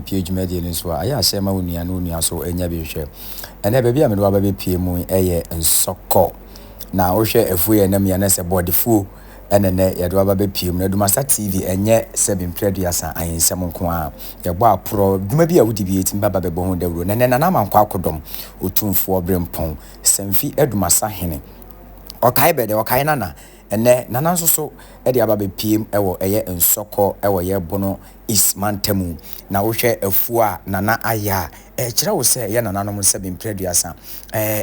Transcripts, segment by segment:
PH media ni so aya asema unia no unia so enya bi hwe ene baabi a me do ababe pie mu eye nsoko na wo hwe afu ye nam ya na se bodifu ene ne ye do ababe pie mu Adumasa TV enye 7 ayensem nko a ye bo apro duma bi a wudi bi etim baba be bo ho dawro na na Amankwa Kodom otumfo brempon Samfi Adumasahene okai be de okai nana ene nana nso so e de ababe pie ewo eye nsoko ewo ye Bono ismantamu na wo hwe afu a nana aya kire wo se ye nana no 7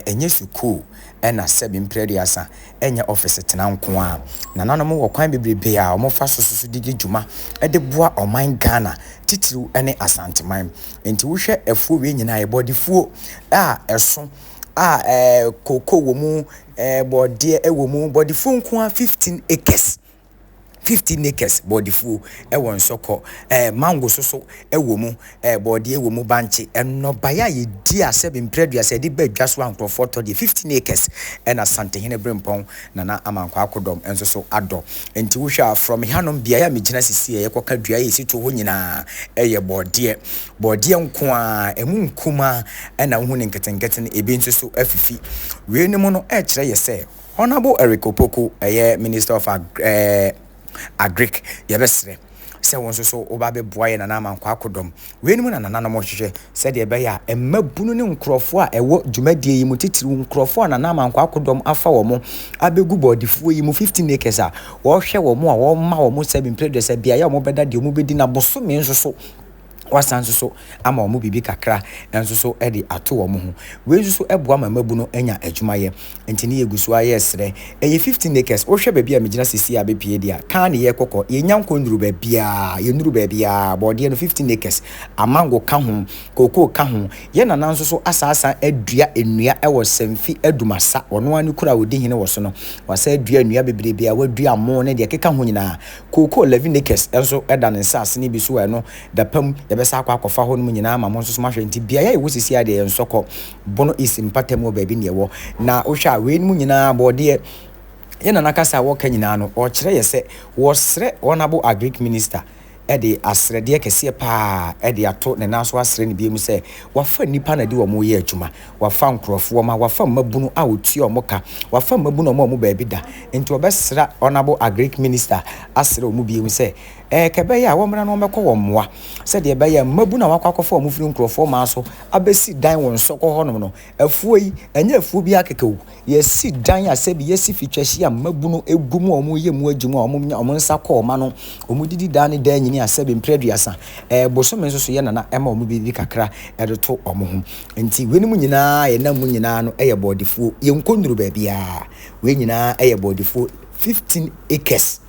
enye suku ena 7 enye office tena nko a nana no wo kwan bebrebe a omo fa soso digi djuma e de boa oman Ghana titiru ene Asante man enti wo hwe afu we nyina ye bodifuo a eso koko wo mu body wo mu bodifuo nko a 15 acres 15 acres bodifu ewo nsoko mango soso ewo mu body ewo mu banchi eno baya ye di a 7 se di badwa so ankrofo to di 15 acres na Asantehene brempon na Amankwa Kodom enso so ado enti wo hwa from hanom bia ya megina sisi ye koka dua ye sito ho nyina eye body nko a emu nkuma na wo ne nketenkete ebe nso so afifi we ni mu no kire ye se Honorable Eric Opoku Minister of Agric yebesre se won so oba be boaye na Amankwa Kodom we nimu na nana mo hwehwe se de be ya emabunu ne nkrofo a ewo djumadie yi mu titiri nkrofo na Amankwa Kodom afa wo mo abegu bodifuo yi mu 15 acres a wo hwe wo mo a wo ma wo mo 7 se bia ya mo beda de mo bedi na bosome nso so wasanso so ama omo bibi kakra enso so e de ato omo ho we so eboa mamabu no anya adwumaye ntini yegusu aye sere eye 15 acres wo hwe ba bia megina sisi abepie dia kan ne ye kokko ye nyanko nduru ba bia ye nduru ba bia bode no 15 acres amango ka ho koko ka ho ye nananso so asasa adua enua e wo Samfi Adumasa ono ani kura odi hene wo so no wasa adua enua bebre bia wadua amo ne de keka ho nyina koko 11 acres enso eda ne nsase ne bi so e no dapam besa akwafa ho no nyina ma mo nso ma hwe nti bia ya ewo sisi ade nsoko Bono is mpatem obabi ne wo na wo hwa we mu nyina bode ye na nakasa wo ka nyina no o kire ye se wo sre Honorable Agric Minister ede asrede kese pa ede ato ne naso asre ne biemu se wafa nipa na de wo mo ye adwuma wafa nkrofo ma wafa mabunu a otie omoka wafa mabunu mo baabi da enti obesra Honorable Agric Minister asre omu biemu se kebe ya wo mra no mekọ wo moa se de be ya mabunu a wakwakofa omu firi nkrofo ma so abesi dan won soko honom no afuo yi enya afuo bi akekewu ye si dan a se bi ye si fitwashi a mabunu egumu omu ye mu adwuma omu nsa ko ma no omu didi dan ne dan nyini a 7 bosome nso so ye nana ema omu bi kakra edoto omu ho enti weni mu nyina ye na mu nyina no eye bodifuo ye nkonduru ba bia we nyina eye bodifuo 15 acres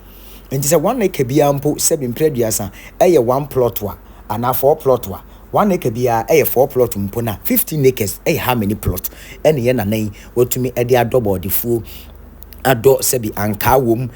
enti se 1 acre bia mpo 7 eye 1 plot wa ana 4 plot wa 1 acre bia eye 4 plot mpo na 15 acres eye how many plot ene ye nanan wotumi ede adobodifuo ado sebi anka wom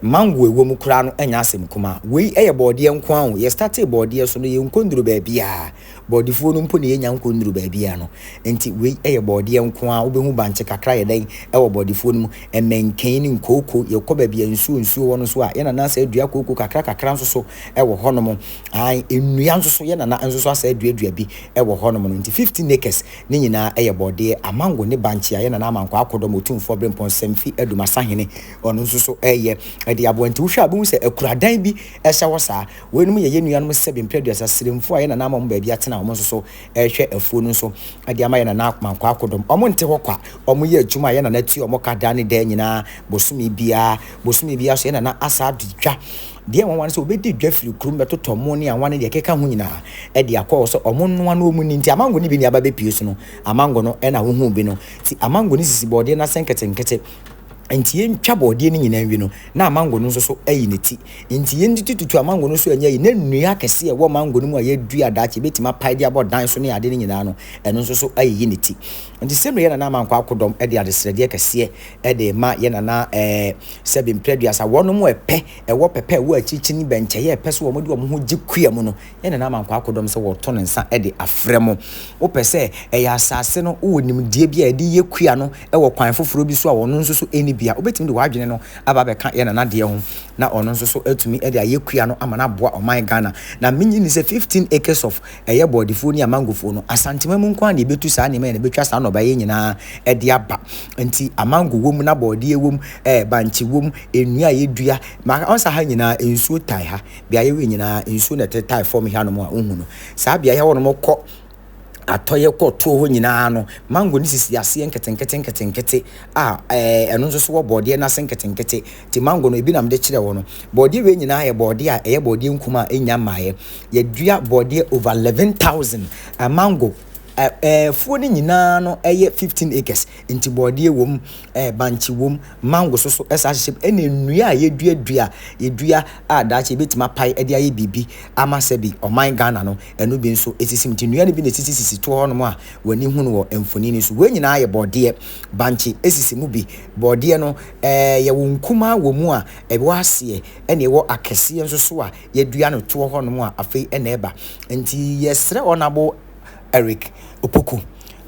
mango ewom kura no enya asem kuma we eye bode nko an ye start bode so no ye nkonduru ba bia bodifuo no mpo ne ye nya nkonduru ba bia no enti we eye bode nko an obehu banche kakra ye dan ewo bodifuo no emenken ni nkoko ye ko ba bia nsuo wono so a ye na na sa adua koko kakra nso so ewo honom an enua nso so ye na na nso so asa adua bi ewo honom no enti 15 acres ne nyina eye bode amango ne banche ye na na Amankwa Kodom otumfo brempon Samfi Adumasahene ono nso so eye ede abonti wo hwa abu se akuradan bi ehye wo saa we num ye nua no 7 siremfo aye na na mo ba bi atena wo nso so ehwe afuo no nso ade ama ye na Amankwa Kodom omo nte ho kwa omo ye adwuma ye na na ti omo kada ne da nyina bosumi bia so ye na asa adwa de wan so obedi dwa firi kurum betoto mo ne anwane de keka ho nyina e de akọ so omo noa no mu ni nti amango ni bi ni aba be pie so no amango no e na ho hu bi no ti amango ni sisi bode na senkete enti ye ntwa bode ni nyina wi no na amango no so ayi neti enti ye nditutu amango no so anya yi na nnua kese e wo mango no mu aye dua dache betima pai dia bodan so ne ade ni nyina no eno so ayi neti enti semre ye na Amankwa Kodom e de adesrede kese e de ma ye na 7 asa wono mu epe e wo pepe wo achichi ni benche ye epe so wo de wo ho gikua mu no ye na Amankwa Kodom se wo to ne nsa e de afremo wo pese e ya asase no wo nim die bia e de ye kua no e wo kwan foforo bi so a wono nso so eni bia obetimi de wadwene no aba beka ye na de ho na ono nso so atumi e de ayekua no ama na boa oman Ghana na menyi ni se 15 acres of eye bodifo ni amangofo no asantema mu nkwa na betu saa ne na betwa saa no ba ye nyina e de aba nti amango wom na bode wom banchi wom enua ye dua ma onsa ha nyina ensuo tai ha bia ye we nyina ensuo na tetai form ha no mo a ohunu no saa bia ye wo no mokọ atoye koto ho nyina no mango ni sisi ase nkete eno nso so wo bode na se nkete ti mango no ebi nam de kire wo no bode we nyina ye bode a eye bode nkuma enya maaye ye dua bode over 11,000 mango fuo ni nyina no eye 15 acres nti bode wom banchi wom mango so esa hye ene nnua ye dua a daache betima pai e de aye bibi amasebi oman Ghana no eno bi nso esisim nti nnua ne bi na sisi to ho no a wani hunu wo emfoni ni so we nyina ye bode banchi esisimu bi bode no ye wonkuma wo mu a ebe wase ene wo akese nso so a ye dua no to ho no a afei ene eba nti yesre onabo Eric Opoku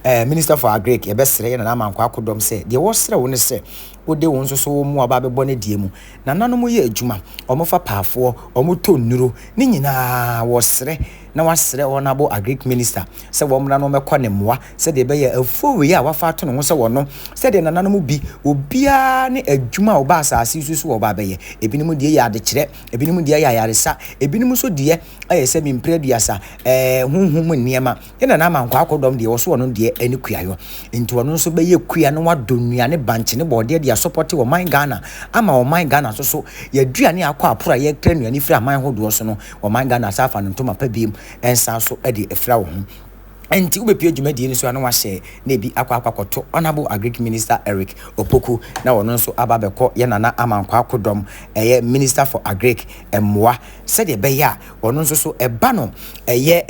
Minister for Agric ebesere na Amankwah Kodom se de wo sere wo ne se wode wo nso so mu aba bebo ne die mu na nanom ye adwuma omofa paafo omoto nnuro ni nyina wo sere na wasere onabo Agric Minister se wo mra no mekọ ne moa se de be ye afuwe a wafa to no ho se wo no se de nanom bi obia ne adwuma oba asase susu wo ba be ye ebinim die ya de kire ebinim die ya yaresa ebinim so die aye se mimpreduasa hunhum niema ina na Amankwah Kodom de wo so no de ani kuayo enti wono so be ye kua no wadonua ne banche ne bode de support wo man Ghana ama wo man Ghana so yaduane akọ apora ye kranuani firi aman hodo so no wo man Ghana safa no ntoma pa biem ensa so e de efra wo ho enti ubepie adwumadi ni so ana wahye na bi akwakoto honorable Agric Minister Eric Opoku na wono nso ababekọ ye nana Amankwah Kodom Minister for Agric emmoa se de be ya wono nso so eba no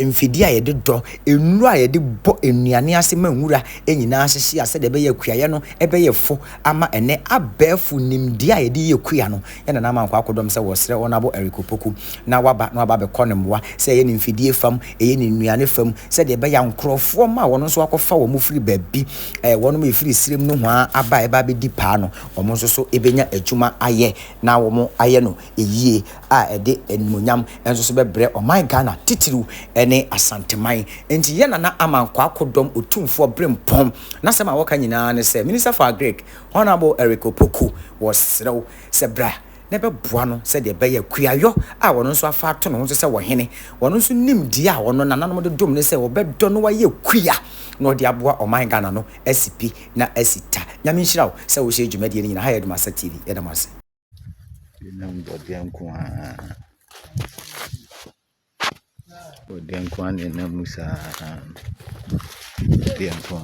mfidi a ye de do enu a ye de bo enuane ase manwura enyina ahye se de be ya kuaye no ebe ye fo ama ene abefu nimdi a ye de ye kua no ye nana Amankwah Kodom se wo sere honorable Eric Opoku na waba no ababekọ ne mmoa se ye mfidi fam ye ne nuane fam se de be ya nkrofo ma wono so akofa wo mufiri baabi wono me firi sirem no ho aba eba be dipa no womo so ebenya adwuma aye na womo aye no eyie a ede enmonyam enso so bebre oman Ghana titiru ene asanteman enti ye na Amankwah Kodom otumfo brempom na sema woka nyina ne se Minister for Agric honorable Eric Opoku was rew se bra nebe boa no se de be ya kuayo a wono nso afa to no ho se wo hene wono nso nimdi a wono nananom de dom ne se wo bedo no wa ye kua no de aboa oman Ghana no SP na asita nyame nhira wo se wo hye dwumadi ni nyina ha Adumasa TV edamase Number Bianco and Namusa Bianco.